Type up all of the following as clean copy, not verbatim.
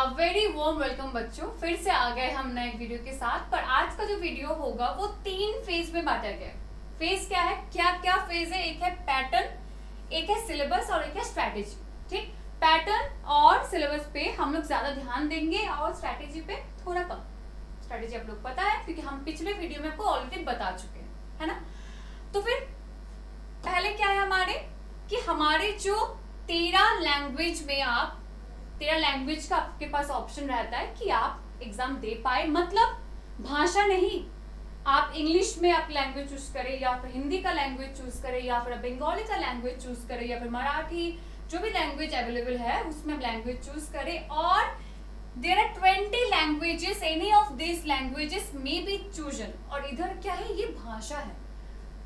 Very warm welcome बच्चों, फिर से आ गए हम नए वीडियो के साथ। पर आज का जो वीडियो होगा वो 3 फेज में बांटा गया है। फेज क्या है, क्या क्या फेज है? एक है पैटर्न, एक है सिलेबस और एक है स्ट्रैटेजी। ठीक, पैटर्न और सिलेबस पे हम लोग ज्यादा ध्यान देंगे और स्ट्रैटेजी पे थोड़ा कम। स्ट्रैटेजी आप लोग पता है क्योंकि हम पिछले वीडियो में आपको ऑलरेडी बता चुके हैं, है ना। तो फिर पहले क्या है हमारे कि हमारे जो 13 लैंग्वेज में आप 13 लैंग्वेज का आपके पास ऑप्शन रहता है कि आप एग्जाम दे पाए। मतलब भाषा नहीं, आप इंग्लिश में आप लैंग्वेज चूज करें या फिर हिंदी का लैंग्वेज चूज करें या फिर बंगाली का लैंग्वेज चूज करें या फिर मराठी, जो भी लैंग्वेज अवेलेबल है उसमें आप लैंग्वेज चूज करें। और there are 20 languages, any of this languages may be chosen. और इधर क्या है, ये भाषा है,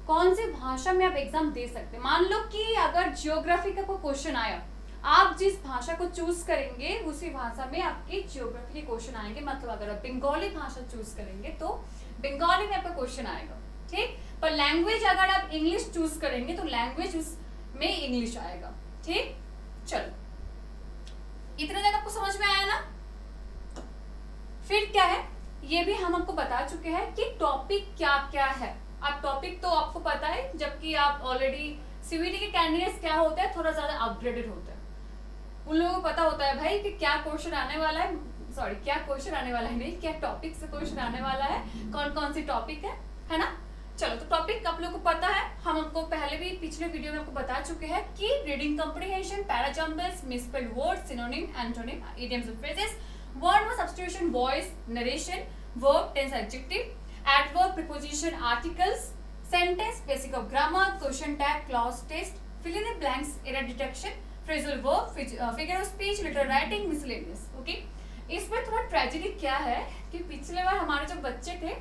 कौन सी भाषा में आप एग्जाम दे सकते हैं। मान लो कि अगर जियोग्राफी का कोई क्वेश्चन आया, आप जिस भाषा को चूज करेंगे उसी भाषा में आपके जियोग्राफी के क्वेश्चन आएंगे। मतलब अगर आप बंगाली भाषा चूज करेंगे तो बंगाली में आपका क्वेश्चन आएगा, ठीक। पर लैंग्वेज अगर आप इंग्लिश चूज करेंगे तो लैंग्वेज उसमें इंग्लिश आएगा, ठीक। चलो, इतना तक आपको समझ में आया ना। फिर क्या है, ये भी हम आपको बता चुके हैं कि टॉपिक क्या क्या है। अब टॉपिक तो आपको पता है, जबकि आप ऑलरेडी सीवीटी के कैंडिडेट्स क्या होते हैं, थोड़ा ज्यादा अपग्रेडेड होते हैं। उन लोगों को पता होता है भाई कि क्या क्वेश्चन आने वाला है, सॉरी क्या क्वेश्चन आने वाला है, नहीं क्या टॉपिक से क्वेश्चन आने वाला है, कौन कौन सी टॉपिक है ना। चलो, तो टॉपिक आप लोगों को पता है, हम आपको पहले भी पिछले वीडियो में आपको बता चुके हैं कि reading comprehension, parajumbles, misspelled words, synonym, antonym, idioms और फ्रेजेस, वर्ड में substitution, voice, narration, verb, tense, adjective, adverb, preposition, articles, sentence, basic of grammar, question tag, clause test, fill in the blanks, error detection, phrasal verb, figure of speech, letter writing, miscellaneous. Okay? इसमें थोड़ा tragedy क्या है कि पिछले बार हमारे जो बच्चे थे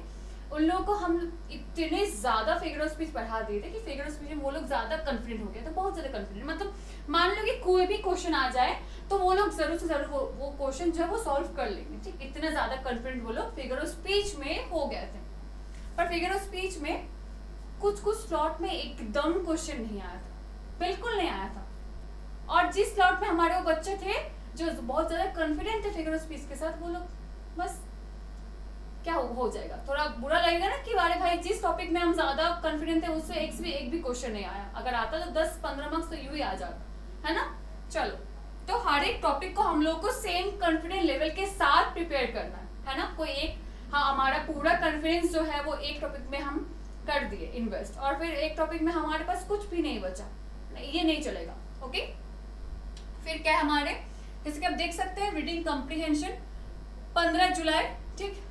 उन लोगों को हम इतने ज्यादा फिगर ऑफ स्पीच पढ़ा दिए थे कि फिगर ऑफ स्पीच में वो लोग ज्यादा कॉन्फिडेंट हो गए थे, बहुत ज्यादा कॉन्फिडेंट। मतलब मान लो कि कोई भी क्वेश्चन आ जाए तो वो लोग जरूर से जरूर वो क्वेश्चन जो है वो सॉल्व कर लेंगे, ठीक। इतना ज्यादा कॉन्फिडेंट वो लोग फिगर ऑफ स्पीच में हो गए थे। पर फिगर ऑफ स्पीच में कुछ स्लॉट में एकदम क्वेश्चन नहीं आया था, बिल्कुल नहीं आया था। और जिस स्लॉट में हमारे वो बच्चे थे जो बहुत ज्यादा कॉन्फिडेंट थे फिगर ऑफ स्पीच के साथ, वो लोग बस क्या हो जाएगा, थोड़ा बुरा लगेगा ना कि अरे भाई जिस टॉपिक में हम ज्यादा कॉन्फिडेंट थे उससे एक भी क्वेश्चन नहीं आया। अगर आता तो 10-15 मार्क्स तो यूं ही आ जाता, है ना। चलो, तो हर एक टॉपिक को हम लोग को सेम कॉन्फिडेंस लेवल के साथ प्रिपेयर करना है ना। कोई एक, हाँ, हमारा पूरा कॉन्फिडेंस जो है वो एक टॉपिक में हम कर दिए इन्वेस्ट और फिर एक टॉपिक में हमारे पास कुछ भी नहीं बचा, ये नहीं चलेगा। ओके, फिर क्या है हमारे, जैसे कि आप देख सकते हैं रीडिंग कॉम्प्रिहेंशन 15 जुलाई, ठीक।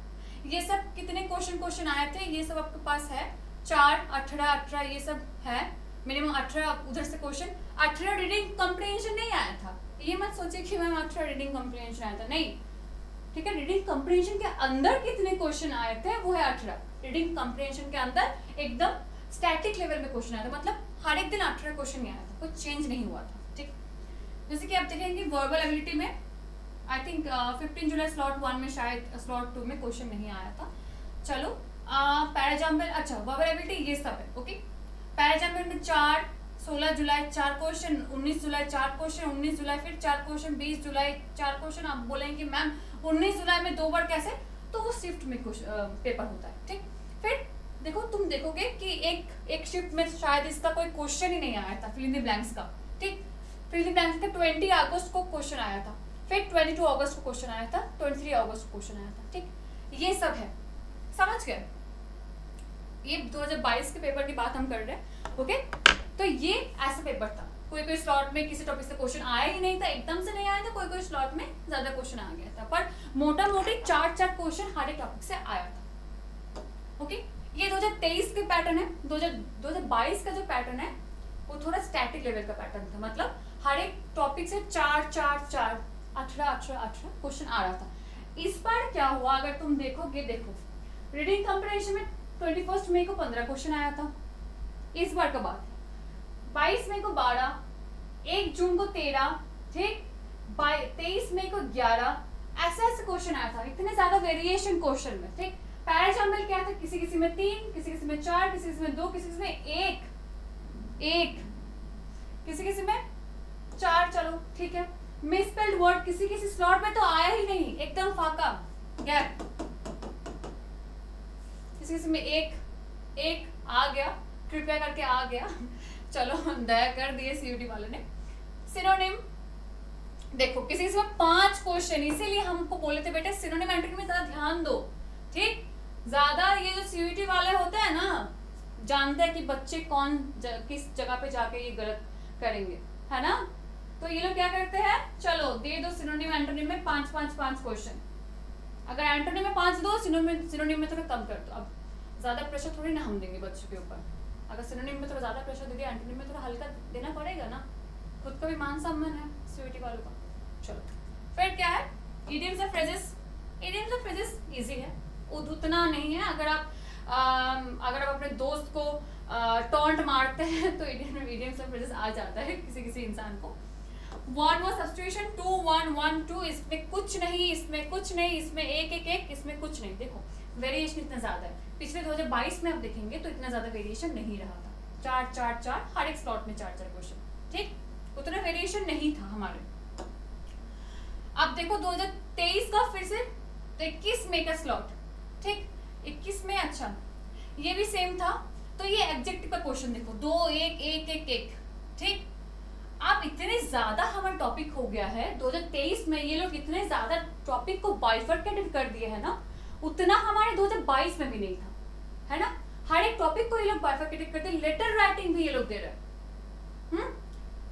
ये सब कितने क्वेश्चन आए थे, ये सब आपके पास है 4, 18 ये सब है, मिनिमम 18 उधर से क्वेश्चन। 18 रीडिंग कॉम्प्रिहेंशन नहीं आया था, ये मत सोचिए कि मैम 18 रीडिंग कॉम्प्रिहेंशन आया था, नहीं, ठीक है। रीडिंग कॉम्प्रिहेंशन के अंदर कितने क्वेश्चन आए थे वो है 18। रीडिंग कॉम्प्रिहेंशन के अंदर एकदम स्टैटिक लेवल में क्वेश्चन आया था, मतलब हर एक दिन 18 क्वेश्चन आया था, कुछ चेंज नहीं हुआ था, ठीक। जैसे कि आप देखेंगे वर्बल एबिलिटी में आई थिंक 15 जुलाई स्लॉट 1 में, शायद स्लॉट 2 में क्वेश्चन नहीं आया था। चलो, पैराजम्बल, अच्छा वर्बल एबिलिटी ये सब है, ओके। पैराजम्बल में 4, 16 जुलाई 4 क्वेश्चन, 19 जुलाई 4 क्वेश्चन, 19 जुलाई फिर 4 क्वेश्चन, 20 जुलाई 4 क्वेश्चन। आप बोलेंगे मैम 19 जुलाई में 2 बार कैसे, तो वो शिफ्ट में पेपर होता है, ठीक। फिर देखो, तुम देखोगे कि एक शिफ्ट में शायद इसका कोई क्वेश्चन ही नहीं आया था, फिल इन द ब्लैंक्स का, ठीक। फिल इन द ब्लैंक्स का 20 अगस्त को क्वेश्चन आया था, फिर 22 अगस्त को क्वेश्चन आया था, 23 अगस्त को क्वेश्चन आया था, ठीक। ये सब है, समझ गए। ये 2022 के पेपर की बात हम कर रहे हैं, ओके। तो ये ऐसा पेपर था, कोई स्लॉट में किसी टॉपिक से क्वेश्चन आया ही नहीं था, एकदम से नहीं आया था, कोई स्लॉट में ज्यादा क्वेश्चन आ गया था, पर मोटा मोटी 4 क्वेश्चन हर एक टॉपिक से आया था, ओके। ये 2023 के पैटर्न है। 2022 का जो पैटर्न है वो थोड़ा स्टैटिक लेवल का पैटर्न था, मतलब हर एक टॉपिक से 4 18 क्वेश्चन आ रहा था। इस बार क्या हुआ, अगर तुम देखोगे, देखो रीडिंग कॉम्प्रिहेंशन में 21 मई को 15 क्वेश्चन आया था, इस बार का बात है। 22 मई को 12, 1 जून को 13, ठीक, 23 मई को 11, ऐसे क्वेश्चन आया था, इतने ज्यादा वेरिएशन क्वेश्चन में, ठीक। पैराजम्बल क्या था, किसी में 3, किसी में 4, किसी में 2, किसी में 1, किसी में 4, चलो ठीक है। मिसस्पेल्ड वर्ड किसी किसी स्लॉट में तो आया ही नहीं, एकदम फाका गैप। किसी किसी में एक आ गया, कृपया करके आ गया। चलो दया कर दिए सीयूटी वाले ने। सिनोनिम देखो किसी किसी में 5 क्वेश्चन, इसीलिए हमको बोले थे बेटा सिनोनिम एंटोनिम में ज्यादा ध्यान दो, ठीक। ज्यादा ये जो सीयूटी वाले होते हैं ना, जानते हैं कि बच्चे किस जगह पे जाके ये गलत करेंगे, है ना। तो ये लोग क्या करते हैं, चलो दे दो सिनोनिम एंटोनिम में 5 क्वेश्चन। अगर एंटोनिम में 5 दो, सिनोनिम में थोड़ा कम कर दो। अब ज्यादा प्रेशर थोड़ी ना हम देंगे बच्चों के ऊपर। अगर सिनोनिम में थोड़ा ज्यादा प्रेशर दे दिया, एंटोनिम में थोड़ा हल्का देना पड़ेगा ना, खुद का भी मान सम्मान है सीयूटी वालों का। चलो फिर क्या है, इडियम्स और फ्रेजेस। इडियम्स और फ्रेजेस इजी है, उतना नहीं है। अगर आप अपने दोस्त को टॉन्ट मारते हैं तो इडियम्स और फ्रेजेस आ जाता है किसी किसी इंसान को। वन वर्ड सब्स्टिट्यूशन, 2 1 1 2, इसमें कुछ नहीं, इसमें कुछ नहीं, इसमें एक, इसमें कुछ नहीं। देखो वेरिएशन इतना ज्यादा है, पिछले 2022 में आप देखेंगे तो इतना ज्यादा वेरिएशन नहीं रहा था। 4 4 4 हर एक स्लॉट में 4 4 क्वेश्चन, ठीक, उतना वेरिएशन नहीं था हमारे। अब देखो 2023 का फिर से 21 में का स्लॉट, ठीक, 21 में, अच्छा ये भी सेम था। तो ये एडजेक्टिव का क्वेश्चन देखो, 2 1 1 1 1, ठीक। आप इतने ज्यादा हमारा टॉपिक हो गया है 2023 में, ये लोग इतने ज्यादा टॉपिक को बाइफरकेटेड कर दिए है ना, उतना हमारे 2022 में भी नहीं था, है ना। हर एक टॉपिक को ये लोग बाइफरकेटेड करते, लेटर राइटिंग भी ये लोग दे रहे हैं।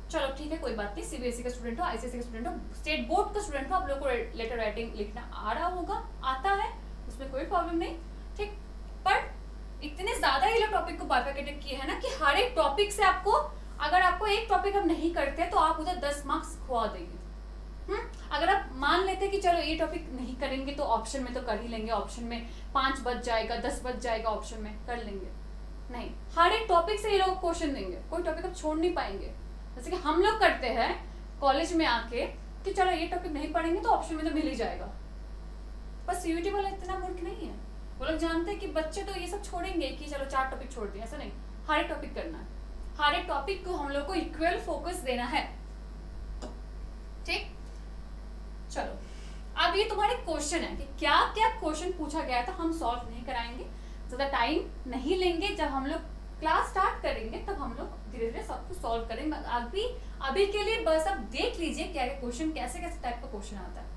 चलो ठीक है, कोई बात नहीं, सीबीएसई का स्टूडेंट हो, आईसीएसई का स्टूडेंट हो, स्टेट बोर्ड का स्टूडेंट हो, आप लोग को लेटर राइटिंग लिखना आ रहा होगा, आता है, उसमें कोई प्रॉब्लम नहीं, ठीक। पर इतने ज्यादा ये लोग टॉपिक को बाइफरकेटेड किए है ना कि हर एक टॉपिक से आपको, अगर आपको एक टॉपिक हम नहीं करते तो आप उधर 10 मार्क्स खुआ देंगे। अगर आप मान लेते कि चलो ये टॉपिक नहीं करेंगे तो ऑप्शन में तो कर ही लेंगे, ऑप्शन में 5 बच जाएगा, 10 बच जाएगा, ऑप्शन में कर लेंगे, नहीं, हर एक टॉपिक से ये लोग क्वेश्चन देंगे, कोई टॉपिक आप छोड़ नहीं पाएंगे। जैसे कि हम लोग करते हैं कॉलेज में आके कि चलो ये टॉपिक नहीं पढ़ेंगे तो ऑप्शन में तो मिल ही जाएगा। पर सीयूटी वाला इतना मूर्ख नहीं है, वो लोग जानते हैं कि बच्चे तो ये सब छोड़ेंगे कि चलो 4 टॉपिक छोड़ दिए, ऐसा नहीं, हर एक टॉपिक करना है, हर एक टॉपिक को हम लोग को इक्वल फोकस देना है, ठीक। चलो अब ये तुम्हारे क्वेश्चन है कि क्या क्या क्वेश्चन पूछा गया था, हम सॉल्व नहीं कराएंगे, ज्यादा टाइम नहीं लेंगे। जब हम लोग क्लास स्टार्ट करेंगे तब हम लोग धीरे धीरे सब कुछ सॉल्व करेंगे। अभी के लिए बस अब देख लीजिए क्या क्वेश्चन, कैसे कैसे टाइप का क्वेश्चन आता है।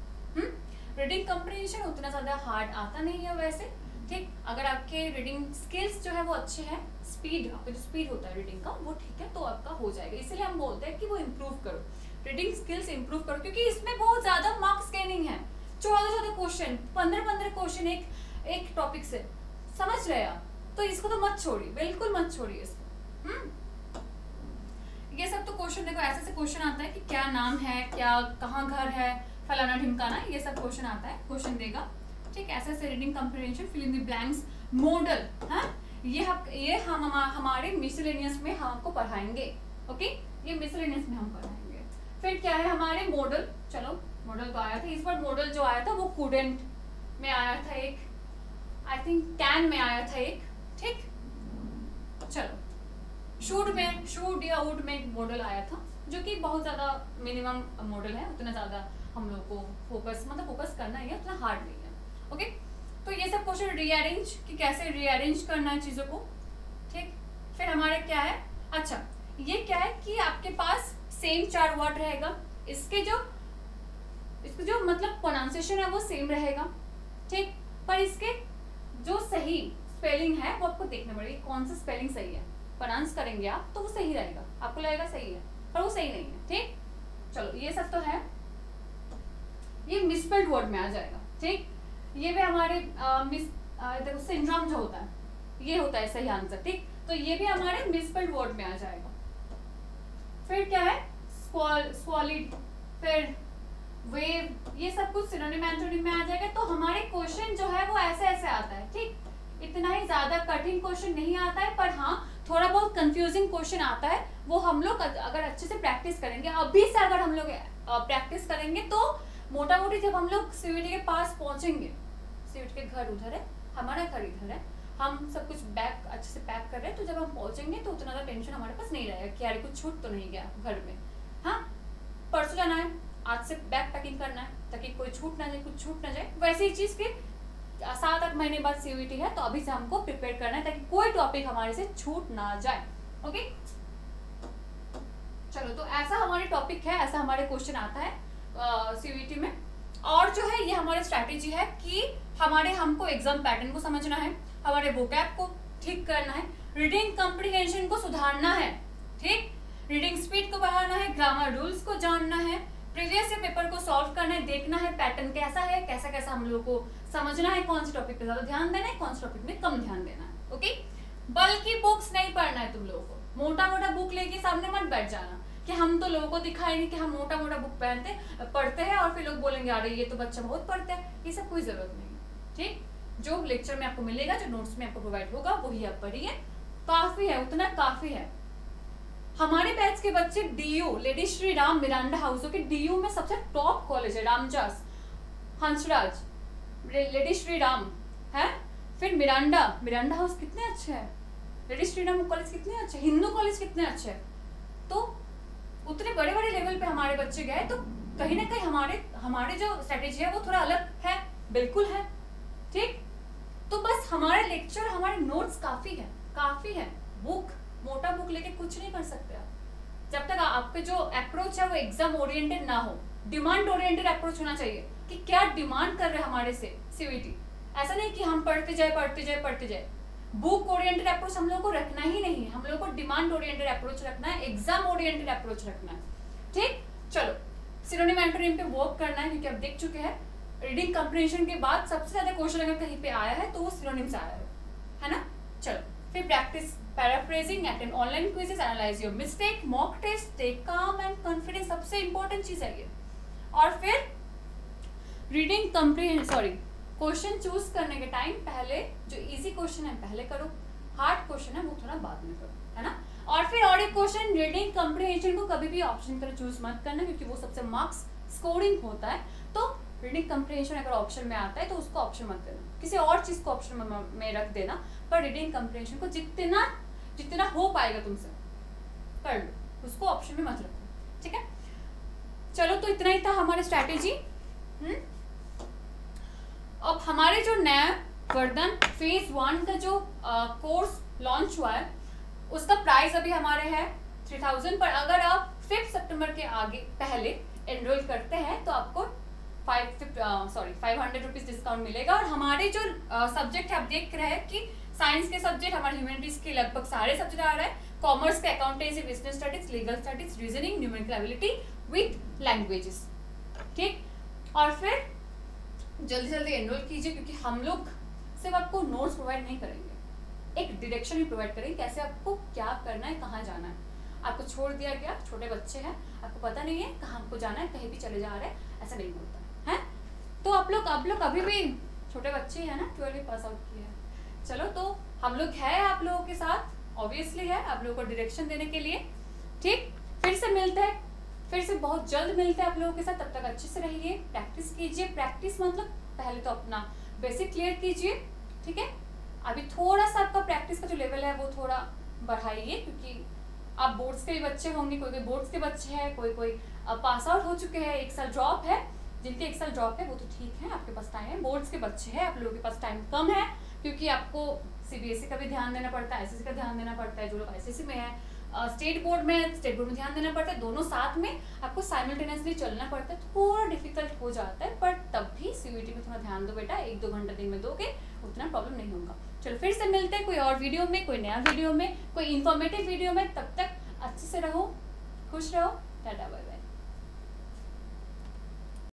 रीडिंग कंप्रीहेंशन उतना ज्यादा हार्ड आता नहीं है वैसे, ठीक। अगर आपके रीडिंग स्किल्स जो है वो अच्छे हैं, स्पीड, आपका जो स्पीड होता है रीडिंग का वो ठीक है, तो आपका हो जाएगा। इसीलिए हम बोलते हैं कि वो इम्प्रूव करो, रीडिंग स्किल्स इम्प्रूव करो, क्योंकि इसमें बहुत ज्यादा मार्क्स गेनिंग है। 14 क्वेश्चन, 15 क्वेश्चन एक टॉपिक से, समझ रहे आप। तो इसको तो मत छोड़िए, बिल्कुल मत छोड़िए इसको। ये सब तो क्वेश्चन देखो, ऐसे क्वेश्चन आता है कि क्या नाम है, क्या कहाँ घर है, फलाना ढिमकाना, ये सब क्वेश्चन आता है, क्वेश्चन देगा, ठीक। ऐसे reading comprehension, fill in the blanks, model, हाँ, ये हम हमारे मिसलेनियस में हम आपको पढ़ाएंगे, ओके, ये मिसलेनियस में हम पढ़ाएंगे। फिर क्या है हमारे मॉडल, चलो मॉडल तो आया था, इस बार मॉडल जो आया था वो कुडेंट में आया था एक, आई थिंक कैन में आया था एक, ठीक। चलो शुड या वुड में एक मॉडल आया था, जो कि बहुत ज्यादा मिनिमम मॉडल है, उतना ज्यादा हम लोग को फोकस करना ही है, उतना हार्ड नहीं है, ओके। तो ये सब क्वेश्चन रीअरेंज कि कैसे रीअरेंज करना है चीजों को, ठीक। फिर हमारे क्या है, अच्छा ये क्या है कि आपके पास सेम 4 वर्ड रहेगा, इसके जो मतलब प्रोनाउंसिएशन है वो सेम रहेगा, ठीक। पर इसके जो सही स्पेलिंग है वो आपको देखना पड़ेगा, कौन सा स्पेलिंग सही है। प्रोनाउंस करेंगे आप तो वो सही रहेगा, आपको लगेगा सही है, पर वो सही नहीं है, ठीक। चलो ये सब तो है, ये मिसस्पेल्ड वर्ड में आ जाएगा, ठीक। ये भी हमारे देखो सिंड्रोम जो होता है, ये होता है सही आंसर, ठीक। तो ये भी हमारे मिसस्पेल्ड वर्ड में आ जाएगा। फिर क्या है, स्क्वालिड, फिर वेव, ये सब कुछ सिनोनिम एंटोनिम में आ जाएगा। तो हमारे क्वेश्चन जो है वो ऐसे आता है, ठीक। इतना ही ज्यादा कठिन क्वेश्चन नहीं आता है, पर हाँ थोड़ा बहुत कंफ्यूजिंग क्वेश्चन आता है, वो हम लोग अगर अच्छे से प्रैक्टिस करेंगे, अभी से अगर हम लोग प्रैक्टिस करेंगे तो मोटा मोटी जब हम लोग सीयूटी के पास पहुंचेंगे, सीयूटी के घर उधर है, हमारा घर इधर है, हम सब कुछ बैग अच्छे से पैक कर रहे हैं, तो जब हम पहुंचेंगे तो उतना ज़्यादा टेंशन हमारे पास नहीं रहेगा कि यार कुछ छूट तो नहीं गया घर में। हाँ परसों जाना है, आज से बैग पैकिंग करना है ताकि कोई छूट ना जाए, कुछ छूट ना जाए। वैसे ही चीज के 7-8 महीने बाद सीयूईटी है, तो अभी से हमको प्रिपेयर करना है ताकि कोई टॉपिक हमारे से छूट ना जाए। ओके, चलो, तो ऐसा हमारे टॉपिक है, ऐसा हमारे क्वेश्चन आता है सीयूईटी में। और जो है ये हमारी स्ट्रैटेजी है कि हमको एग्जाम पैटर्न को समझना है, हमारे वोकैब को ठीक करना है, रीडिंग कॉम्प्रिहेंशन को सुधारना है, ठीक, रीडिंग स्पीड को बढ़ाना है, ग्रामर रूल्स को जानना है, प्रीवियस से पेपर को सॉल्व करना है, देखना है पैटर्न कैसा है, कैसा कैसा हम लोग को समझना है, कौन से टॉपिक पे ज्यादा ध्यान देना है, कौन से टॉपिक में कम ध्यान देना है। ओके, बल्कि बुक्स नहीं पढ़ना है तुम लोगों को, मोटा मोटा बुक लेके सामने मत बैठ जाना कि हम तो लोगों को दिखाए नहीं कि हम मोटा मोटा बुक पढ़ते हैं और फिर लोग बोलेंगे अरे ये तो बच्चा बहुत पढ़ता है। ये सब कोई जरूरत नहीं है, ठीक, जो लेक्चर में आपको मिलेगा, जो नोट्स में आपको प्रोवाइड होगा वही आप पढ़िए, काफी है, उतना काफी है। हमारे बैच के बच्चे DU, lady Shri Ram Miranda house के डीयू में सबसे टॉप कॉलेज है, रामजास, हंसराज, लेडी श्री राम है, फिर मिरांडा हाउस कितने अच्छे हैं, लेडी श्री राम कॉलेज कितने अच्छे, हिंदू कॉलेज कितने अच्छे हैं। तो उतने बड़े बड़े लेवल पे हमारे बच्चे गए, तो कहीं ना कहीं हमारे जो स्ट्रेटेजी है वो थोड़ा अलग है, बिल्कुल है, ठीक। तो बस हमारे लेक्चर, हमारे नोट्स काफी है। बुक, मोटा बुक लेके कुछ नहीं कर सकते आप, जब तक आपके जो अप्रोच है वो एग्जाम ओरिएंटेड ना हो, डिमांड ओरिएंटेड अप्रोच होना चाहिए कि क्या डिमांड कर रहे हैं हमारे से सीयूईटी। ऐसा नहीं कि हम पढ़ते जाए। बुक ओरिएंटेड अप्रोच हम लोग को रखना ही नहीं है, हम लोग को डिमांड ओरिएंटेड अप्रोच रखना है, एग्जाम ओरिएंटेड अप्रोच रखना है, ठीक। चलो, सिनोनिम एंटोनिम पे वर्क करना है, क्योंकि आप देख चुके हैं रीडिंग कॉम्प्रिहेंशन के बाद सबसे ज्यादा क्वेश्चन अगर कहीं पे आया है तो वो सिनोनिम से आया है ना। चलो, फिर practice paraphrasing, attend online quizzes, analyse your mistake, mock test, stay calm and confidence, सबसे इंपॉर्टेंट चीज है ये। और फिर रीडिंग कॉम्प्रिहेंशन, क्वेश्चन चूज करने के टाइम पहले जो इजी क्वेश्चन है पहले करो, हार्ड क्वेश्चन है वो थोड़ा बाद में करो, है ना। और फिर और एक क्वेश्चन, रीडिंग कॉम्प्रिहेंशन को कभी भी ऑप्शन पर चूज मत करना, क्योंकि वो सबसे मार्क्स स्कोरिंग होता है। तो रीडिंग कॉम्प्रिहेंशन अगर ऑप्शन में आता है तो उसको ऑप्शन मत देना, किसी और चीज को ऑप्शन में रख देना, पर रीडिंग कॉम्प्रिहेंशन को जितना हो पाएगा तुमसे कर लो, उसको ऑप्शन में मत रखो, ठीक है। चलो, तो इतना ही था हमारी स्ट्रैटेजी। अब हमारे जो नया वर्धन फेज 1 का जो कोर्स लॉन्च हुआ है उसका प्राइस अभी हमारे है 3000, पर अगर आप 5 सितंबर के आगे पहले एनरोल करते हैं तो आपको 500 रुपीज डिस्काउंट मिलेगा। और हमारे जो सब्जेक्ट है, आप देख रहे हैं कि साइंस के सब्जेक्ट, हमारे ह्यूमैनिटीज के लगभग सारे सब्जेक्ट आ रहे हैं, कॉमर्स के accountancy, business studies, legal studies, reasoning, numerical ability with languages, ठीक। और फिर जल्दी एनरोल कीजिए, क्योंकि हम लोग सिर्फ आपको नोट्स प्रोवाइड नहीं करेंगे, एक डायरेक्शन भी प्रोवाइड करेंगे, कैसे आपको क्या करना है, कहाँ जाना है। आपको छोड़ दिया गया, छोटे बच्चे हैं, आपको पता नहीं है कहाँ आपको जाना है, कहीं भी चले जा रहे हैं, ऐसा नहीं होता है। तो आप लोग अभी भी छोटे बच्चे हैं ना, 12वीं पास आउट किए हैं। चलो, तो हम लोग है आप लोगों के साथ, ऑब्वियसली है आप लोगों को डायरेक्शन देने के लिए, ठीक। फिर से मिलते हैं, फिर से बहुत जल्द मिलते हैं आप लोगों के साथ। तब तक अच्छे से रहिए, प्रैक्टिस कीजिए। प्रैक्टिस मतलब पहले तो अपना बेसिक क्लियर कीजिए, ठीक है। अभी थोड़ा सा आपका प्रैक्टिस का जो लेवल है वो थोड़ा बढ़ाइए, क्योंकि आप बोर्ड्स के भी बच्चे होंगे, कोई बोर्ड्स के बच्चे हैं, कोई पास आउट हो चुके हैं, 1 साल ड्रॉप है, जिनके 1 साल ड्रॉप है वो तो ठीक है, आपके पास टाइम है। बोर्ड्स के बच्चे हैं, आप लोगों के पास टाइम कम है, क्योंकि आपको सीबीएसई का भी ध्यान देना पड़ता है, एसएससी का ध्यान देना पड़ता है, जो लोग आईसीएसई में है, स्टेट बोर्ड में ध्यान देना पड़ता है, दोनों साथ में आपको साइमल्टेनियसली चलना पड़ता है, थोड़ा डिफिकल्ट हो जाता है, पर तब भी सीयूईटी में थोड़ा ध्यान दो बेटा, 1-2 घंटा दिन में दोगे उतना प्रॉब्लम नहीं होगा। चलो, फिर से मिलते हैं कोई और वीडियो में, कोई नया वीडियो में, कोई इन्फॉर्मेटिव वीडियो में। तब तक अच्छे से रहो, खुश रहो, टाटा बाय बाय।